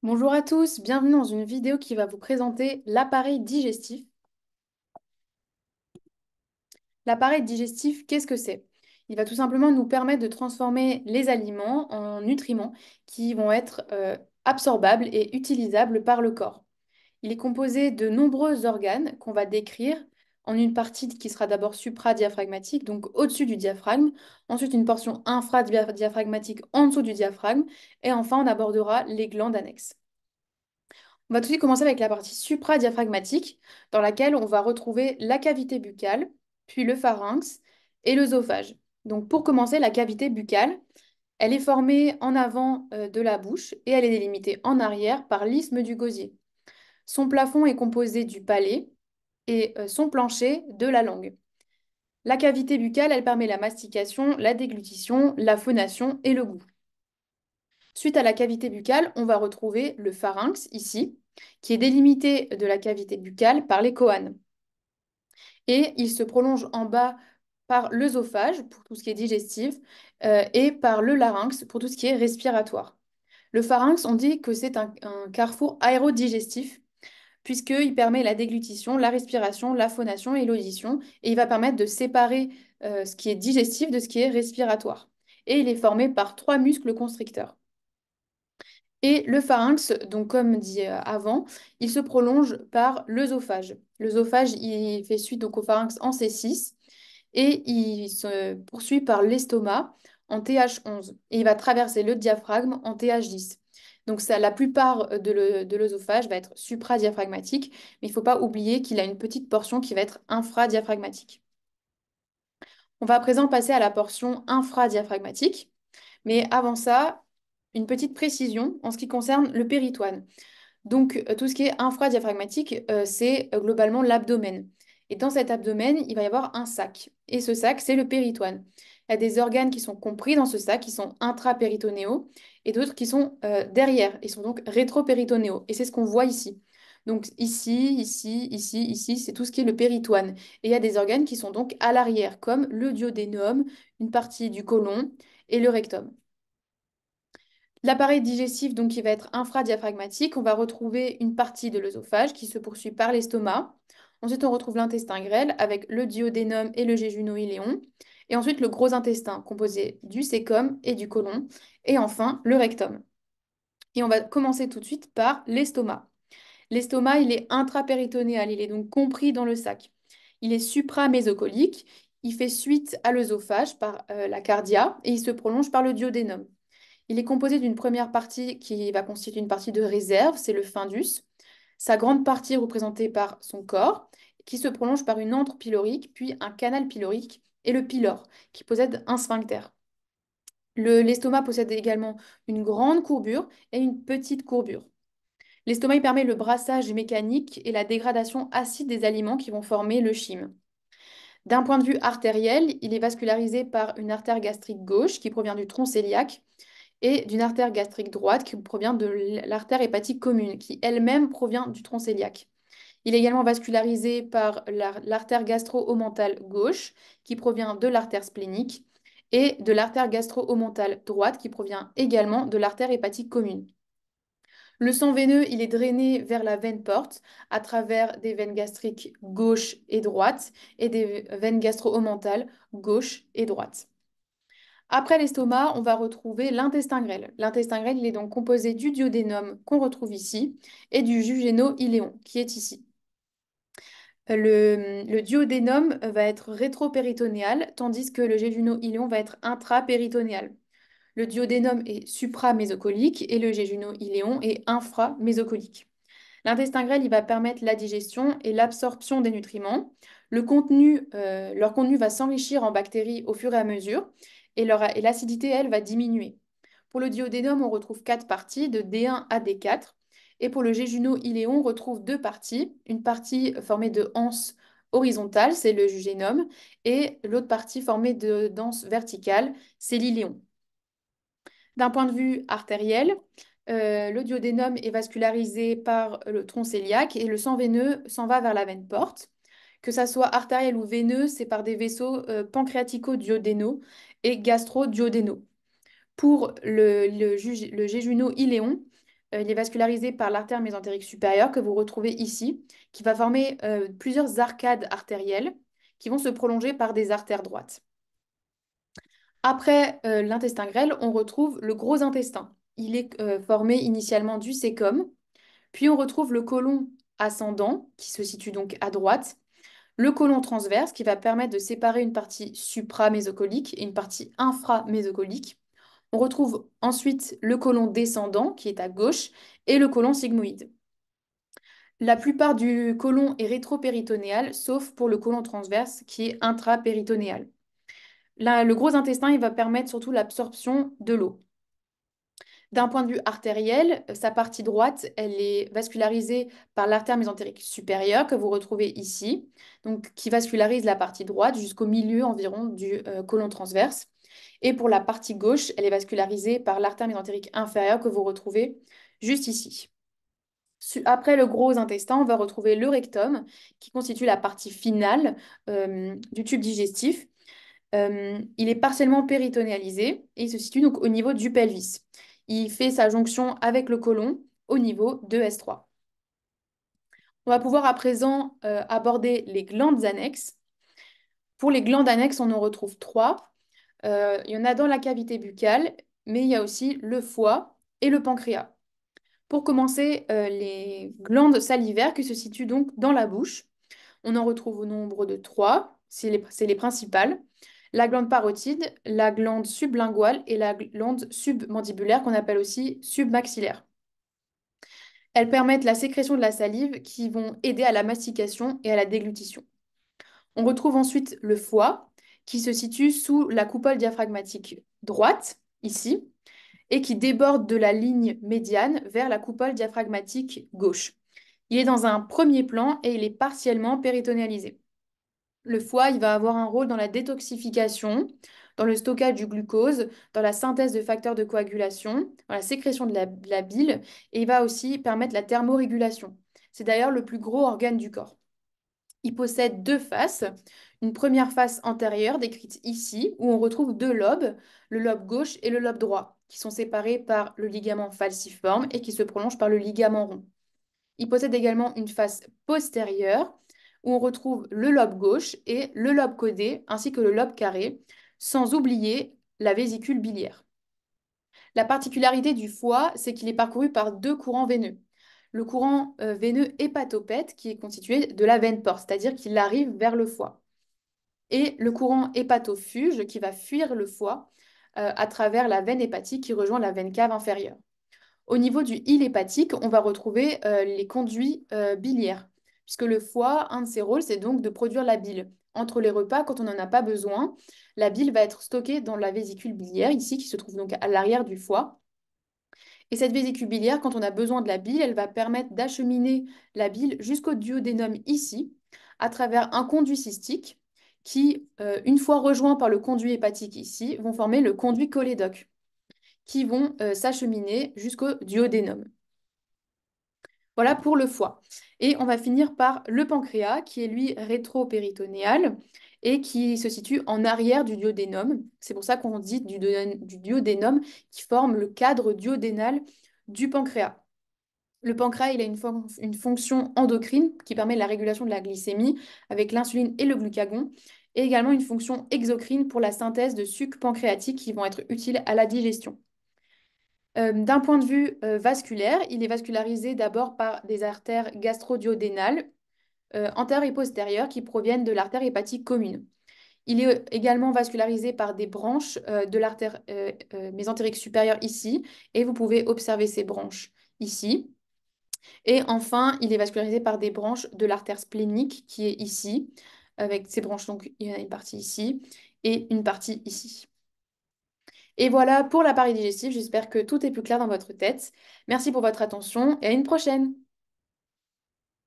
Bonjour à tous, bienvenue dans une vidéo qui va vous présenter l'appareil digestif. L'appareil digestif, qu'est-ce que c'est? Il va tout simplement nous permettre de transformer les aliments en nutriments qui vont être absorbables et utilisables par le corps. Il est composé de nombreux organes qu'on va décrire en une partie qui sera d'abord supradiaphragmatique, donc au-dessus du diaphragme, ensuite une portion infradiaphragmatique en dessous du diaphragme, et enfin on abordera les glandes annexes. On va tout de suite commencer avec la partie supradiaphragmatique, dans laquelle on va retrouver la cavité buccale, puis le pharynx et l'œsophage. Donc pour commencer, la cavité buccale, elle est formée en avant de la bouche et elle est délimitée en arrière par l'isthme du gosier. Son plafond est composé du palais et son plancher de la langue. La cavité buccale, elle permet la mastication, la déglutition, la phonation et le goût. Suite à la cavité buccale, on va retrouver le pharynx ici, qui est délimité de la cavité buccale par les choanes. Et il se prolonge en bas par l'œsophage pour tout ce qui est digestif et par le larynx pour tout ce qui est respiratoire. Le pharynx, on dit que c'est un carrefour aérodigestif puisqu'il permet la déglutition, la respiration, la phonation et l'audition et il va permettre de séparer ce qui est digestif de ce qui est respiratoire. Et il est formé par trois muscles constricteurs. Et le pharynx, donc comme dit avant, il se prolonge par l'œsophage. L'œsophage, il fait suite donc au pharynx en C6 et il se poursuit par l'estomac en TH11 et il va traverser le diaphragme en TH10. Donc ça, la plupart de l'œsophage va être supradiaphragmatique, mais il ne faut pas oublier qu'il a une petite portion qui va être infradiaphragmatique. On va à présent passer à la portion infradiaphragmatique. Mais avant ça, une petite précision en ce qui concerne le péritoine. Donc, tout ce qui est infradiaphragmatique, c'est globalement l'abdomen. Et dans cet abdomen, il va y avoir un sac. Et ce sac, c'est le péritoine. Il y a des organes qui sont compris dans ce sac, qui sont intrapéritonéaux, et d'autres qui sont derrière. Ils sont donc rétropéritonéaux. Et c'est ce qu'on voit ici. Donc ici, c'est tout ce qui est le péritoine. Et il y a des organes qui sont donc à l'arrière, comme le duodénum, une partie du côlon et le rectum. L'appareil digestif, donc, qui va être infradiaphragmatique, on va retrouver une partie de l'œsophage qui se poursuit par l'estomac. Ensuite, on retrouve l'intestin grêle avec le duodénum et le jéjuno-iléon. Et ensuite, le gros intestin composé du cæcum et du côlon. Et enfin, le rectum. Et on va commencer tout de suite par l'estomac. L'estomac, il est intrapéritonéal, il est donc compris dans le sac. Il est supramésocolique, il fait suite à l'œsophage par la cardia et il se prolonge par le duodénum. Il est composé d'une première partie qui va constituer une partie de réserve, c'est le fundus. Sa grande partie est représentée par son corps, qui se prolonge par une antre pylorique, puis un canal pylorique, et le pylore, qui possède un sphincter. L'estomac possède également une grande courbure et une petite courbure. L'estomac il permet le brassage mécanique et la dégradation acide des aliments qui vont former le chyme. D'un point de vue artériel, il est vascularisé par une artère gastrique gauche qui provient du tronc cœliaque et d'une artère gastrique droite qui provient de l'artère hépatique commune, qui elle-même provient du tronc cœliaque. Il est également vascularisé par l'artère gastro-omentale gauche, qui provient de l'artère splénique, et de l'artère gastro-omentale droite, qui provient également de l'artère hépatique commune. Le sang veineux, il est drainé vers la veine porte à travers des veines gastriques gauche et droite et des veines gastro-omentales gauche et droite. Après l'estomac, on va retrouver l'intestin grêle. L'intestin grêle, il est donc composé du duodénum qu'on retrouve ici et du jugéno-iléon qui est ici. Le duodénum va être rétropéritonéal, tandis que le jéjuno-iléon va être intrapéritonéal. Le duodénum est supramésocolique et le jéjuno-iléon est inframésocolique. L'intestin grêle, il va permettre la digestion et l'absorption des nutriments. Leur contenu va s'enrichir en bactéries au fur et à mesure et l'acidité, elle, va diminuer. Pour le duodénum, on retrouve quatre parties, de D1 à D4. Et pour le jéjuno-iléon, on retrouve deux parties. Une partie formée de anses horizontales, c'est le jugénum, et l'autre partie formée d'anses verticales, c'est l'iléon. D'un point de vue artériel, le duodénum est vascularisé par le tronc cœliaque et le sang veineux s'en va vers la veine porte. Que ça soit artériel ou veineux, c'est par des vaisseaux pancréatico-duodénaux et gastro-duodénaux. Pour le jéjuno-iléon, Il est vascularisé par l'artère mésentérique supérieure que vous retrouvez ici, qui va former plusieurs arcades artérielles qui vont se prolonger par des artères droites. Après l'intestin grêle, on retrouve le gros intestin. Il est formé initialement du cæcum, puis on retrouve le côlon ascendant, qui se situe donc à droite, le côlon transverse, qui va permettre de séparer une partie supra-mésocolique et une partie infra-mésocolique. On retrouve ensuite le côlon descendant, qui est à gauche, et le côlon sigmoïde. La plupart du côlon est rétropéritonéal, sauf pour le côlon transverse, qui est intrapéritonéal. Là, le gros intestin, il va permettre surtout l'absorption de l'eau. D'un point de vue artériel, sa partie droite, elle est vascularisée par l'artère mésentérique supérieure que vous retrouvez ici, donc qui vascularise la partie droite jusqu'au milieu environ du côlon transverse. Et pour la partie gauche, elle est vascularisée par l'artère mésentérique inférieure que vous retrouvez juste ici. Après le gros intestin, on va retrouver le rectum, qui constitue la partie finale du tube digestif. Il est partiellement péritonéalisé et il se situe donc au niveau du pelvis. Il fait sa jonction avec le côlon au niveau de S3. On va pouvoir à présent aborder les glandes annexes. Pour les glandes annexes, on en retrouve trois. Il y en a dans la cavité buccale, mais il y a aussi le foie et le pancréas. Pour commencer, les glandes salivaires qui se situent donc dans la bouche. On en retrouve au nombre de trois, c'est les principales. La glande parotide, la glande sublinguale et la glande submandibulaire qu'on appelle aussi submaxillaire. Elles permettent la sécrétion de la salive qui vont aider à la mastication et à la déglutition. On retrouve ensuite le foie qui se situe sous la coupole diaphragmatique droite, ici, et qui déborde de la ligne médiane vers la coupole diaphragmatique gauche. Il est dans un premier plan et il est partiellement péritonéalisé. Le foie, il va avoir un rôle dans la détoxification, dans le stockage du glucose, dans la synthèse de facteurs de coagulation, dans la sécrétion de la bile, et il va aussi permettre la thermorégulation. C'est d'ailleurs le plus gros organe du corps. Il possède deux faces. Une première face antérieure, décrite ici, où on retrouve deux lobes, le lobe gauche et le lobe droit, qui sont séparés par le ligament falciforme et qui se prolongent par le ligament rond. Il possède également une face postérieure où on retrouve le lobe gauche et le lobe caudé ainsi que le lobe carré, sans oublier la vésicule biliaire. La particularité du foie, c'est qu'il est parcouru par deux courants veineux. Le courant veineux hépatopète qui est constitué de la veine porte, c'est-à-dire qu'il arrive vers le foie. Et le courant hépatofuge qui va fuir le foie à travers la veine hépatique qui rejoint la veine cave inférieure. Au niveau du hile hépatique, on va retrouver les conduits biliaires, puisque le foie, un de ses rôles, c'est donc de produire la bile. Entre les repas, quand on n'en a pas besoin, la bile va être stockée dans la vésicule biliaire, ici, qui se trouve donc à l'arrière du foie. Et cette vésicule biliaire, quand on a besoin de la bile, elle va permettre d'acheminer la bile jusqu'au duodénum ici, à travers un conduit cystique, qui, une fois rejoint par le conduit hépatique ici, vont former le conduit cholédoque qui vont s'acheminer jusqu'au duodénum. Voilà pour le foie. Et on va finir par le pancréas, qui est lui rétropéritonéal et qui se situe en arrière du duodénum. C'est pour ça qu'on dit du duodénum qui forme le cadre duodénal du pancréas. Le pancréas, il a une fonction endocrine qui permet la régulation de la glycémie avec l'insuline et le glucagon, et également une fonction exocrine pour la synthèse de sucs pancréatiques qui vont être utiles à la digestion. D'un point de vue vasculaire, il est vascularisé d'abord par des artères gastro-duodénales antérieures et postérieures qui proviennent de l'artère hépatique commune. Il est également vascularisé par des branches de l'artère mésentérique supérieure ici, et vous pouvez observer ces branches ici. Et enfin, il est vascularisé par des branches de l'artère splénique qui est ici, avec ces branches, donc il y a une partie ici et une partie ici. Et voilà pour l'appareil digestif. J'espère que tout est plus clair dans votre tête. Merci pour votre attention et à une prochaine.